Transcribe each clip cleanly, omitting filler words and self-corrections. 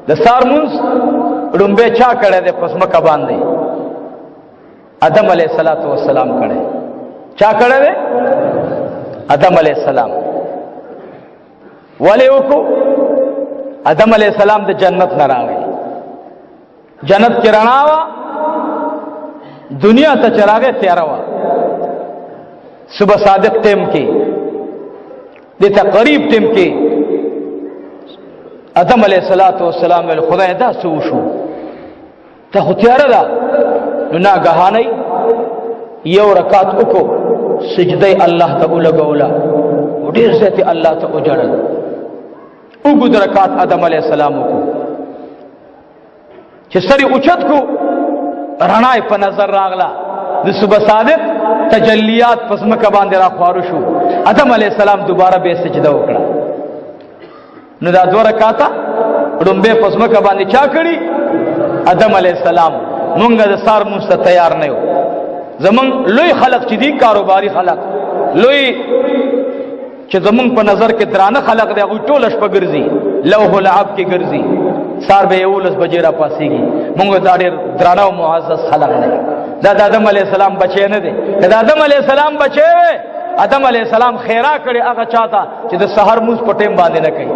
د سار مونږ ډومبه چا کړه د پسمکه باندې آدم علیہ الصلوۃ والسلام کړه چا کړه ده آدم علیہ السلام ولی وکړو آدم علیہ السلام د جنت نه راغی جنت کې رڼا وا دنیا ته چراغه تیار وا صبح صادق ټیم کې د تقریب ټیم کې آدم علیہ الصلوۃ والسلام ول خدای دا سو شو ته خو تیار ده نو ناګهانه یو رکعت وکړو سجده الله ته ولګولا ډیر ځته الله ته وجړل وګد رکعت آدم علیہ السلام کو چې سری اوچت کو رڼا په نظر راغلا د صبح صادق تجلیات پسمکه باندې را خوارو شو آدم علیہ السلام دوباره به سجده وکړه نو دا دوه رکعاته ډومبه پسمکه باندې چا کړی آدم علیہ السلام مونږ د سار مست تیار نه یو زمون لوی خلق چې دی کاروباري خلق لوی چې زمون په نظر کې درانه خلق دی او ټول شپه ګرځي لوح العب کې ګرځي سار به یولس بجې را پاسيږي مونږ دا ډېر درانه او معزز خلق دی دا د آدم علیہ السلام بچی نه دی دا آدم علیہ السلام بچی وي آدم علیہ السلام خیرا کړي هغه چاته چې د سحر موږ په ټیم باندې نه کوي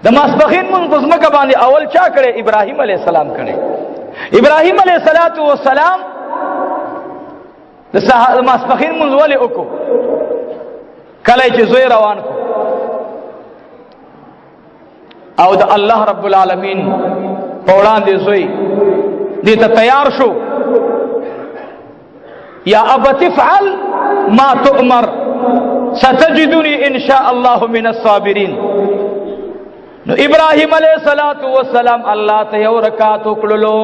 د ماسپخین موږ په ځمکه باندې اول چا کړي ابراهیم علیہ السلام کړي ابراهیم علیہ السلام د ماسپخین موږ ولې وکړو کله چې زوی روان کو او د الله رب العالمین په وړاندې زوی دې ته تیار شو یا ابت افعل ما تؤمر ستجدني ان شاء الله من الصابرين نو ابراهیم علیہ السلام الله ته یو رکعت وکړلو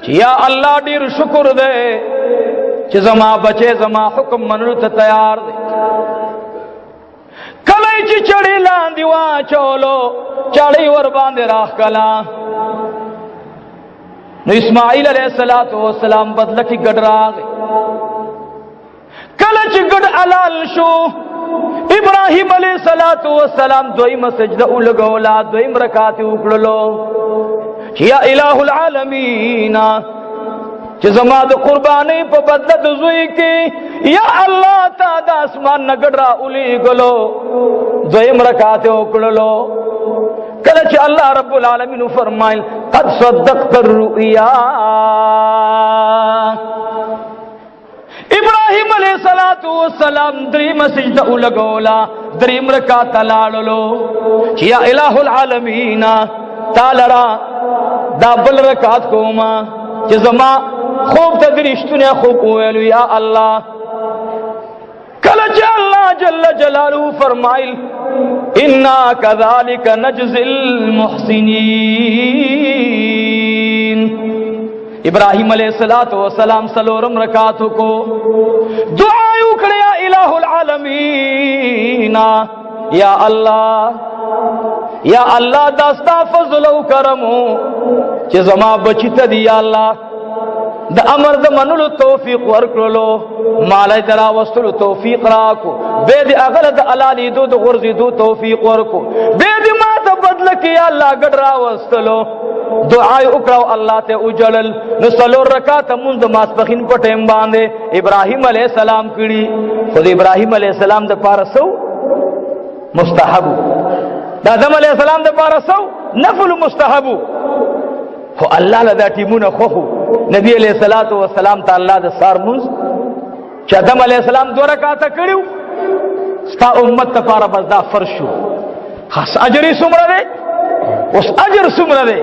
چې یا الله ډیر شکر دې چې زما بچي زما حکم منلو ته تیار دي کله چې چړې لاندې واچولو چړې ور باندې راخ کلا نو اسماعیل علیہ السلام بدله کې ګډ راغی کله چې ګډ حلال شو ابراهیم علیہ السلام دویم سجده ولګولا دویم رکعت وکړلو یا الہ العالمین چې زما د قربانی په بدله د زوی کې یا الله تا د اسمان نګړ را اولی غلو دویم رکعت وکړلو کله چې الله رب العالمین فرمایل قد صدقت الرؤيا ابراهیم علیہ السلام دریم سجده ولګولا دریم رکعت لاړلو چې یا الہ العالمین تعالی دا بل رکعت کوما چې زما خوب ته درشتونه خوب ویلو یا الله کله چې الله جل جلاله فرمایل انا كذلك نجزي المحسنين ابراہیم علیہ السلام سلورم رکعت کو دعا وکړه یا الہ العالمین یا اللہ داستا فضل او کرم چې زما بچی ته دی یا الله د امر د منلو توفیق ورکړلو مالای درا وستلو توفیق راکو به د اغل د الالی دو د غرزی دو توفیق ورکو به د ما ته بدل کی یا الله ګډ را وستلو دعای وکړو الله ته اجلل نو سلور رکعات مونږ د ماسپخین په ټیم باندې ابراهیم علیہ السلام کړي خو د ابراهیم علیہ السلام د پاره سو مستحب د آدم علیہ السلام د پاره سو نفل مستحب خو الله له د ټیمونه خو نبی علیہ الصلوۃ والسلام تعالی د سار مونږ چې آدم علیہ السلام دوه رکعات کړیو ستا امت لپاره بس دا فرض شو خاص اجر یې څومره دی اوس اجر څومره دی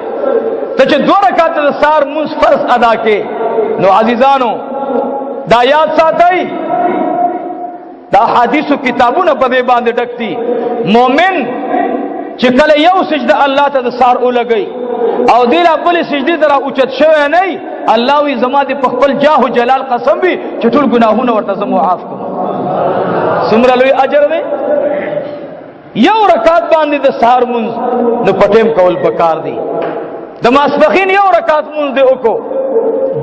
ته چې دوه رکعات د سار مونږ فرض ادا کې نو عزیزانو دا یاد ساتئ دا حدیثو کتابونه په دې باندې ډک دي مؤمن چې کله یو سجده الله ته د سار ولګي او دیلا بل سجدی درا اوچت شوی نه الله وی زما دې په خپل جاه او جلال قسم وی چې ټول ګناهونه ورته معاف کوم څومره لوی اجر دی یو رکعت باندې د سحر مونږ نو پټیم کول پکار دی د ماسپخین یو رکعت مونږ دی وکړو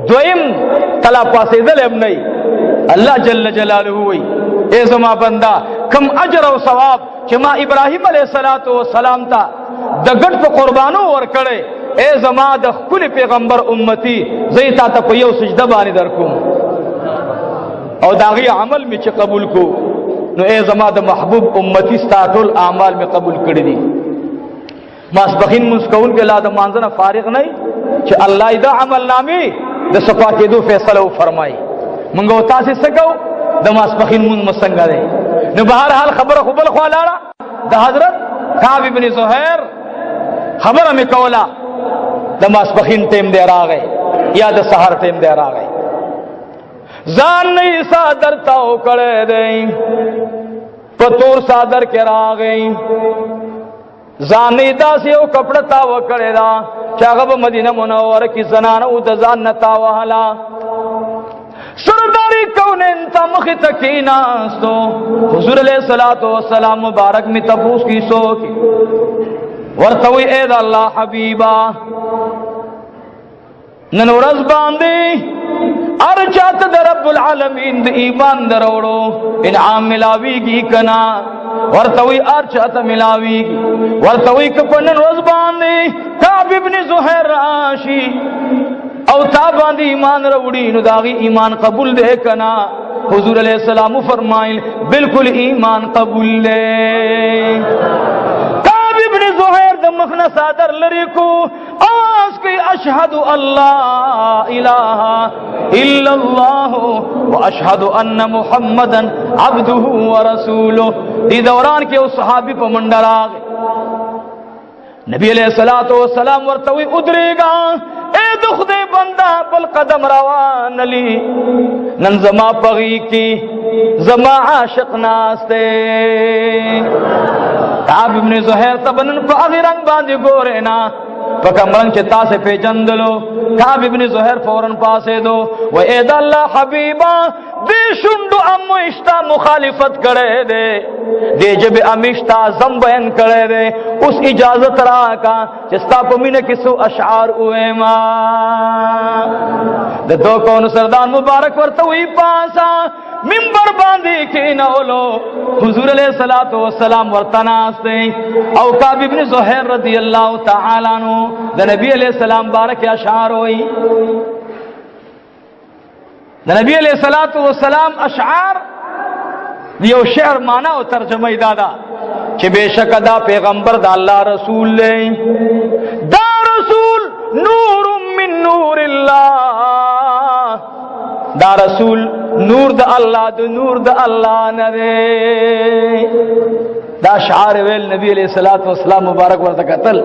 دویم کلا پاسېدل هم نه الله جل جلاله وی اے زما بندا کم اجر او ثواب چې ما ابراهیم علیہ السلام ته د ګډ په قربانو ور کړې اے زما د خپل پیغمبر امتی زه تا ته په یو سجده باندې درکوم او داغي عمل می چې قبول کو نو اے زما د محبوب امتی ستا ټول اعمال می قبول کړی دي ماسبخین مسکون کې لا د مانځنه فارغ نه چې الله دا عمل نامې د صفاتې دو فیصله فرمایي مونږ او تاسو سکو د ماسبخین مون مسنګ ده نو بهر حال خبره خپل خو لاړه د حضرت کعب ابن زهیر خبره می کولا د ماسبخین ټیم دی راغی یا د سحر ټیم دی راغی ځان نه صادر تاو کړه دی په تور صادر کې راغی ځان نه داسې یو کپڑا تاو کړه دا چې هغه مدینه منوره کې زنانه او د ځان نه تاوهلا سرداری کونین تا مخ تکیناستو حضور علیہ الصلوۃ والسلام مبارک می تپوس کی سو کی ورتوی اے دا اللہ حبیبا نن ورځ باندې ارجات در رب العالمین د ایمان دروړو انعام ملاویږي کنا ورتوی ارجات ملاویږي ورتوی کپنن ورځ باندې کعب ابن زهیر راشی او تا باندې ایمان وروړي نو داغي ایمان قبول دے کنا حضور علیہ السلام فرمایل بالکل ایمان قبول لے کعب ابن زهیر د مخنا صادر لری کو آواز کی اشهد اللہ الہ الا اللہ واشهد ان محمدا عبده ورسوله دی دوران کې او صحابي په منډه نبی علیہ الصلوۃ والسلام ورتوی ادریگا اے دخدے بندہ بل قدم روان لی نن زما پغی کی زما عاشق ناستے کعب ابن زہیر تبنن کو اغی رنگ باندې گورے نا پکمرنگ چتا سے پیجندلو کعب ابن زہیر فوراً پاسے دو و اید اللہ حبیبا دے شنڈو امو اشتا مخالفت کرے دے دے جب امیشتا زمبین کرے دے اس اجازت راکا چستا پمین کسو اشعار اوے ما دے دو کون سردان مبارک ورتوی پاسا منبر باندی کی نولو حضور علیہ الصلوۃ والسلام ورتناستے او کعب ابن زہیر رضی اللہ تعالی عنہ دے نبی علیہ السلام بارک اشعار ہوئی دے نبی علیہ الصلوۃ والسلام اشعار دیو شعر مانا او ترجمه دادا چې بشک دا پیغمبر دا اللہ رسول لے دا رسول نور من نور اللہ دا رسول نور دا اللہ دا نور دا اللہ ندے دا شعار ویل نبی علیہ الصلوۃ والسلام مبارک ورته قتل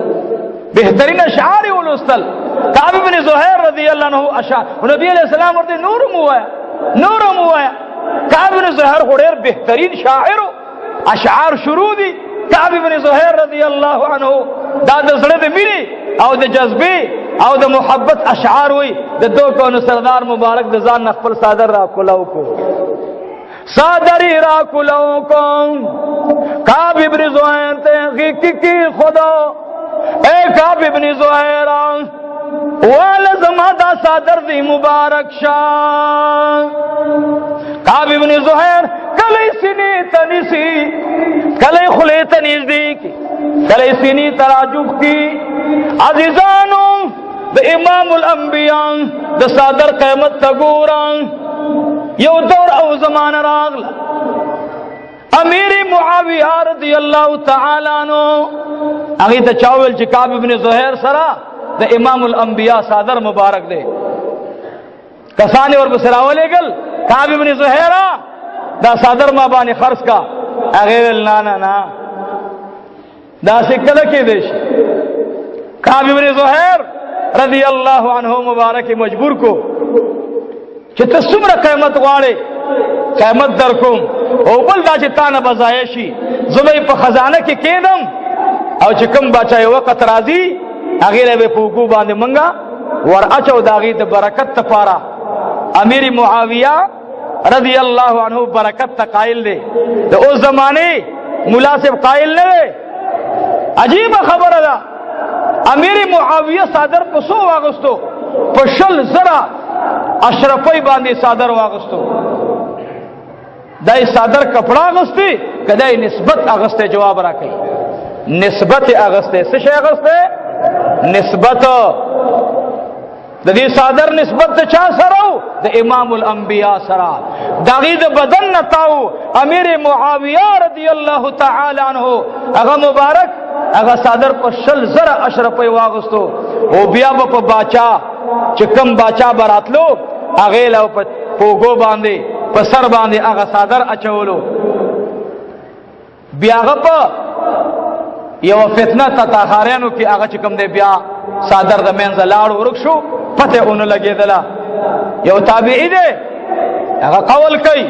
بہترین اشعار ولستل کعب بن زہیر رضی اللہ عنہ اشعار نبی علیہ السلام ورته نور موایا کعب بن زہیر غیر بہترین شاعر اشعار شروع دی کعب بن زہیر رضی اللہ عنہ دا د زړه د مینې او د جذبې او د محبت اشعار وی د دو کون سردار مبارک د ځان خپل صادر را کولاو کو صادری را کولاو کو کعب بن زہیر ته کی خدا اے کعب بن زہیر والا زما دا صادر دی مبارک شان کعب بن زہیر کلی سینی تنیسی کلی خلی تنیزدی کی کلی سینی تراجب کی عزیزانو دا امام الانبیاء دا صادر قیمت تگوران یو دور او زمان راغلا امیر معاویہ رضی اللہ تعالی عنہ اگی تا چاول چی کعب بن زہیر سرا دا امام الانبیاء صادر مبارک دے کسانی اور بسراولے گل کعب بن زہیرہ دا صادر ما بانی خرس کا اغیر نا دا سکل کی دیش کعب بن زہیر رضی اللہ عنہ مبارک مجبور کو چی تسمر قیمت غاڑے قیمت در کم او بل دا چی تانا بزایشی زبای پا خزانہ کی کیدم او چی کم باچای وقت رازی اغیر بے پوکو باندے منگا ور اچو داغی دا برکت تپارا امیر معاویہ رضی اللہ عنہ برکت تا قائل دے دا اس زمانے مناسب قائل نے دے عجیب خبر دا امیر معاویہ صادر پسو واغستو پشل زرا اشرفی باندے صادر واغستو دای صادر کپڑا اغستی کدای نسبت اغستے جواب را کئی نسبت اغسطه څه شي اغسطه نسبت د دې صادر نسبت چا سره د امام الانبیاء سره دغه د بدن نتاو امیر معاویه رضی الله تعالی عنہ هغه مبارک هغه صادر په 60,000 اشرفي واغستو او بیا په باچا چې کم باچا براتلو هغه له په پوغو باندې په سر باندې هغه صادر اچولو بیا هغه په یو فتنه تطهارانو کې هغه چې کم دی بیا صادر د منځ لاړ ورک شو پته اون لګیدله یو تابعی دی هغه قول کوي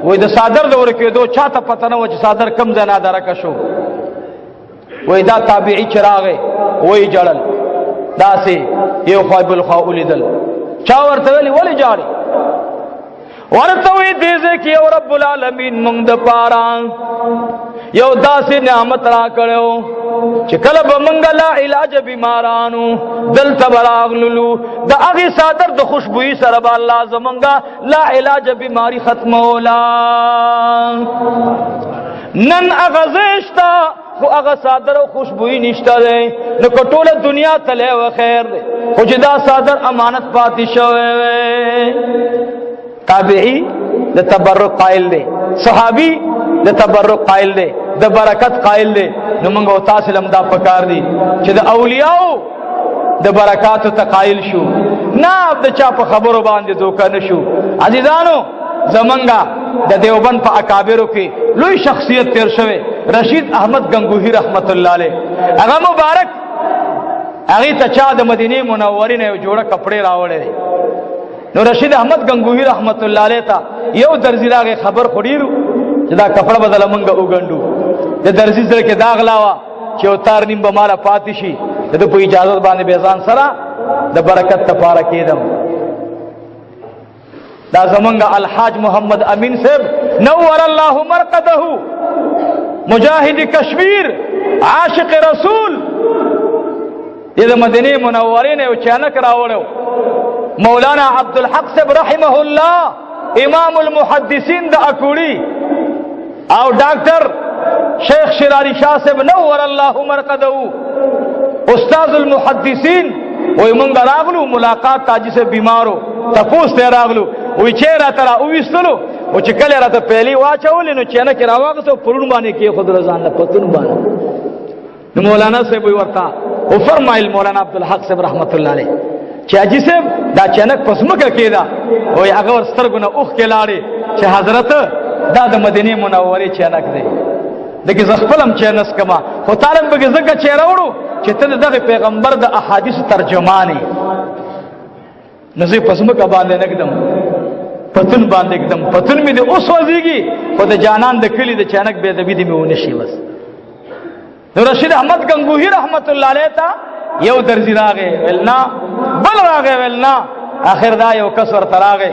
وای د صادر د ورکېدو چاته پته نه و چې صادر کم ځای نه درکه شو وای دا تابعی چراغه وای جړل داسې یو خو بل خو ولیدل چا ورته ویلی ولی جاړي ورته وی دې کې یو رب العالمین موږ د پاره یو داسې نعمت را کړو چې کله به موږ لا علاج بیمارانو دلته براغلو د هغه صادر د خوشبوئی سره به الله زمونږه لا علاج بیماری ختمولا نن هغه زشتا خو هغه صادر او خوشبوئی نشته دی نو ټوله دنیا تله و خیر دی خو چې دا صادر امانت پاتې شوی تابعی د تبرک قائل دی صحابی د تبرک قائل دی د برکت قائل دی نو موږ او تاسو لم دا پکار دی چې د اولیاء د برکات ته قائل شو نه د چا په خبرو باندې دوکه نشو عزیزانو زمونږه د دیوبند په اکابرو کې لوی شخصیت تیر شوی رشید احمد گنگوہی رحمت الله علیه هغه مبارک هغه ته چا د مدینه منورې نه جوړه کپڑے راوړل نو رشید احمد گنگوہی رحمت الله علیه ته یو درځي راغی خبر خړیرو چې دا کپڑا بدل منګه وګندو د درځي سره کې داغ لاوا چې اوتار نیم به مال پاتې شي د په اجازه باندې بیزان سره د برکت لپاره کېدم دا زمونږ الحاج محمد امین صاحب نور الله مرقده مجاهد کشمیر عاشق رسول د مدینه منورې نه چانک راوړو مولانا عبدالحق صاحب رحمه الله امام المحدثین د اکوړي او ډاکټر شیخ شراری شاه صاحب نور الله مرقده استاد المحدثین وای مونږ راغلو ملاقات تاجي سے بیمارو تپوس ته راغلو وای چې را تر او وستلو او چې کله راته پهلی واچول نو چې نه کې راوغسو پرون باندې کې خود رضان نه پتون باندې نو مولانا صاحب ورتا او فرمایل مولانا عبدالحق صاحب رحمت الله علیه چې اجي صاحب دا چنک پسمکه کېدا وای هغه ور سترګونه اوخ کې لاړې چې حضرت دا د مدینه منورې چنک دی دغه زخپلم چنس کما خو طالب به زګه چیرېورو چې ته دغه پیغمبر د احادیث ترجمانی نزی پسمکه باندې نګدم پتون باندې एकदम پتون می دې اوس وځيږي خو د جانان د کلی د چانک به د دې میونه شي بس نو رشید احمد گنگوہی رحمت الله علیه تا یو درځي راغې ولنا بل راغې ولنا اخر دا یو کسر تراغې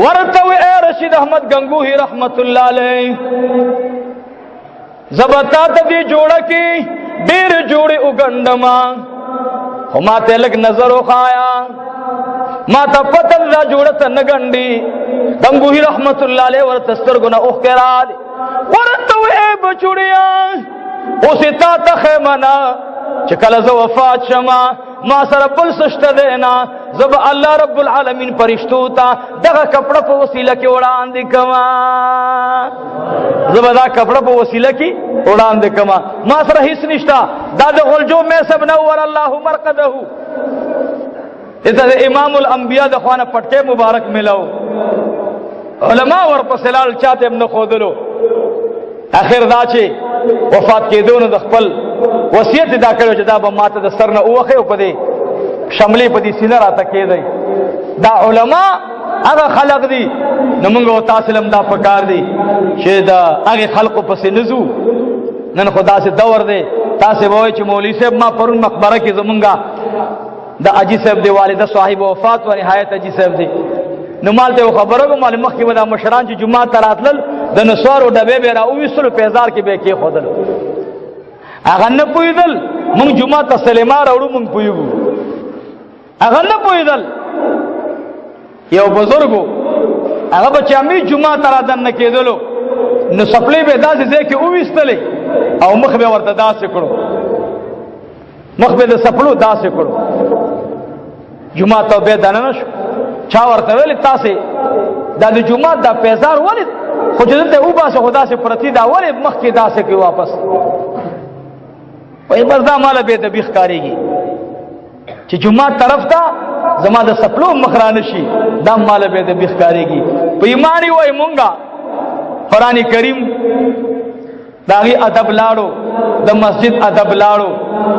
ورته اے رشید احمد گنگوہی رحمت الله علیه زبتا ته دی جوړه کی ډیر جوړه وګندما هما ته لګ نظر وخایا ما ته پته دا جوړه ته نګندي گنگوہی رحمت الله علیه ور تستر ګنا اوخ کرال ورته اے بچوړیا اوسه تا ته منا چې کله زه وفات شمه ما سره بل سشته دینا زب الله رب العالمین پرشتو تا دغه کپڑا په وسیله کې وړاندې کما زب دا کپڑا په وسیله کې وړاندې کما ما سره هیڅ نشتا دا د غلجو مې سب نور الله مرقده اته امام الانبیاء د خوانه پټکه مبارک ملاو علماء ورپسې لال چاته هم نه خودلو اخر دا چې وفات کېدون د خپل وصیت دا کړو چې دا به ماته د سر نه اوخه او پدې شملې پدې سینه راته کېدی دا علما هغه خلق دي نو موږ او تاسو لم دا پکار دي چې دا هغه خلق پسې نزو نن خدا سے دور دی تاسو وای چې مولوی صاحب ما پرون مقبره کې زمونږه د اجي صاحب دی والده صاحب وفات و نهایت اجي صاحب دی نو مالته خبره کوم مال مخ کې ودا مشران چې جمعه تراتل د نسوارو ډبه به را وېستلو پیزار کې به کې خودل هغه نه پویدل مونږ جمعه ته سلام راوړو مونږ پویګو هغه نه پویدل یو بزرګو هغه بچا می جمعه تر اذان نه کېدلو نو سپلې به داسې ځای کې وېستلې او مخ به ورته داسې کړو، مخ به د سپلو داسې کړو. جمعه ته به دننه شو، چا ورته ویل تاسې دا د جمعه دا پیزار ولې خو چې دلته وباسه خدا سے پرتی دا ولې مخ کې داسې کې واپس وای بردا مال به د بیخ کاریږي چې جمعه طرف ته زما د سپلو مخرانه شي، دا مال به د بیخ کاریږي. په ایمانی وای مونږه قرآن کریم داغي ادب لاړو، د مسجد ادب لاړو،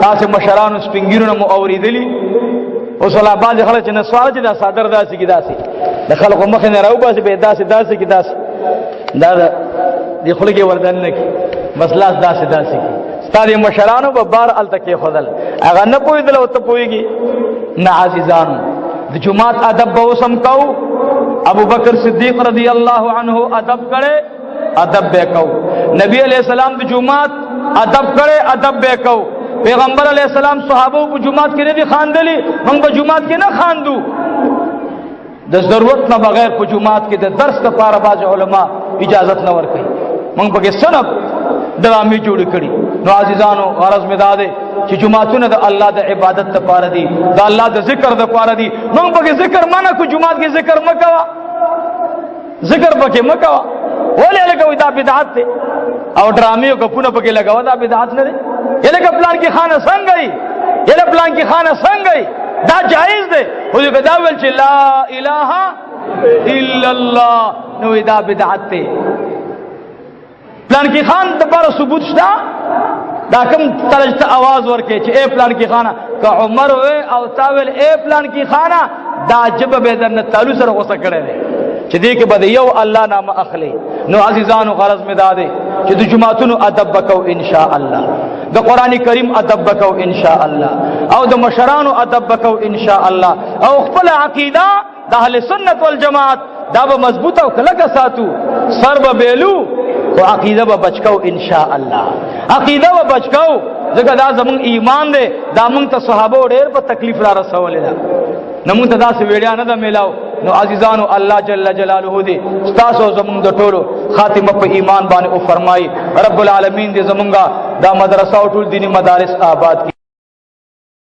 تاسو مشرانو سپینګیرونو مو اوریدلی. اوس ولا باز خلک چې نسوال چې دا صادر داسې کی داسې د خلکو مخ نه راو باسي به داسې کی داسې دا د خلک وردن نه کی بس لاس داسې کی ستاره مشرانو به بار التکه خدل هغه نه پویدل او ته پویږي نه. عزیزانو د جمعات ادب به وسم کو، ابو بکر صدیق رضی اللہ عنہ ادب کرے ادب بے کو، نبی علیہ السلام د جمعات ادب کرے ادب بے کو، پیغمبر علیہ السلام صحابہ کو جمعات کے نبی خاندلی ہم به جمعات کے نہ خاندو. د ضرورت نہ بغیر په جمعات کې د درس لپاره باز علماء اجازت نه ورکړي، موږ به سنب ډرامې جوړ کړي. نو عزیزانو غرض می داده چې جمعتونه د الله د عبادت لپاره دي، د الله د ذکر لپاره دي. موږ به ذکر منع کو، جمعات کې ذکر مکوا، ذکر پکې مکوا ولې لګوي دا بدعت ده، او ډرامې او غپونه پکې لګاو دا بدعت نه ده. یلکه پلان کې خانه څنګه ای، یله پلان کې خانه څنګه ای، دا جائز ده. خو دې دا ول چې لا اله الا الله نو دا بدعت ده. پلان کې خان د پر ثبوت شته، دا کوم ترجته आवाज ورکې چې اے پلان کې خانه که عمر وې او تاول اے پلان کې خانه دا جب به درنه تعالو سره غوسه کړي چې دې کې بده یو الله نام اخلي. نو عزیزانو غرض می داده چې د جمعتونو ادب وکاو ان شاء الله، د قران کریم ادب وکاو ان شاء الله، او د مشرانو ادب وکاو ان شاء الله، او خپل عقیده د اهل سنت والجماعت دا به مضبوطه او کلکه ساتو، سر به بیلو او عقیده به بچکاو ان شاء الله، عقیده به بچکاو. ځکه دا زمون ایمان دی، دا مونږ ته صحابه ډېر په تکلیف را رسولې ده، نو مونږ ته داسې ویډیا نه ده میلاو. نو عزیزانو الله جل جلاله دې تاسو زمونږ د ټولو خاتمه په ایمان باندې او فرمایي. رب العالمین دې زمونږه دا مدرسه او ټول دینی مدارس آباد